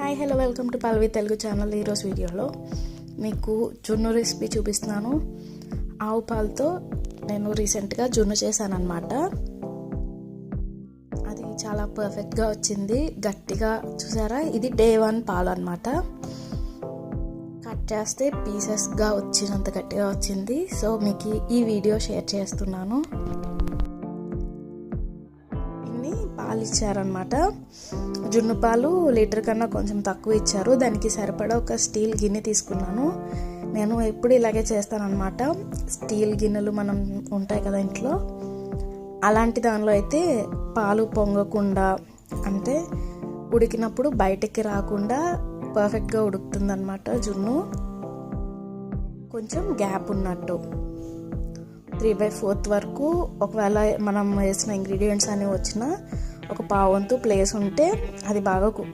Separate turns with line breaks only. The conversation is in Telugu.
Hi hello welcome to Palvi Telugu channel. ఈరోజు వీడియోలో మీకు జున్ను రెసిపీ చూపిస్తున్నాను. ఆవు పాలతో నేను రీసెంట్గా జున్ను చేశాను అనమాట. అది చాలా పర్ఫెక్ట్గా వచ్చింది, గట్టిగా. చూసారా, ఇది డే 1 పాలు అనమాట. కట్ చేస్తే పీసెస్గా వచ్చినంత గట్టిగా వచ్చింది. సో మీకు ఈ వీడియో షేర్ చేస్తున్నాను. పాలు ఇచ్చారనమాట. జున్ను పాలు లీటర్ కన్నా కొంచెం తక్కువ ఇచ్చారు. దానికి సరిపడా ఒక స్టీల్ గిన్నె తీసుకున్నాను. నేను ఎప్పుడు ఇలాగే చేస్తానన్నమాట. స్టీల్ గిన్నెలు మనం ఉంటాయి కదా ఇంట్లో, అలాంటి దానిలో అయితే పాలు పొంగకుండా, అంటే ఉడికినప్పుడు బయటికి రాకుండా పర్ఫెక్ట్గా ఉడుకుతుందన్నమాట జున్ను. కొంచెం గ్యాప్ ఉన్నట్టు 3/4 వరకు, ఒకవేళ మనం వేసిన ఇంగ్రీడియంట్స్ అనేవి వచ్చినా ఒక పావంతు ప్లేస్ ఉంటే అది బాగా కుక్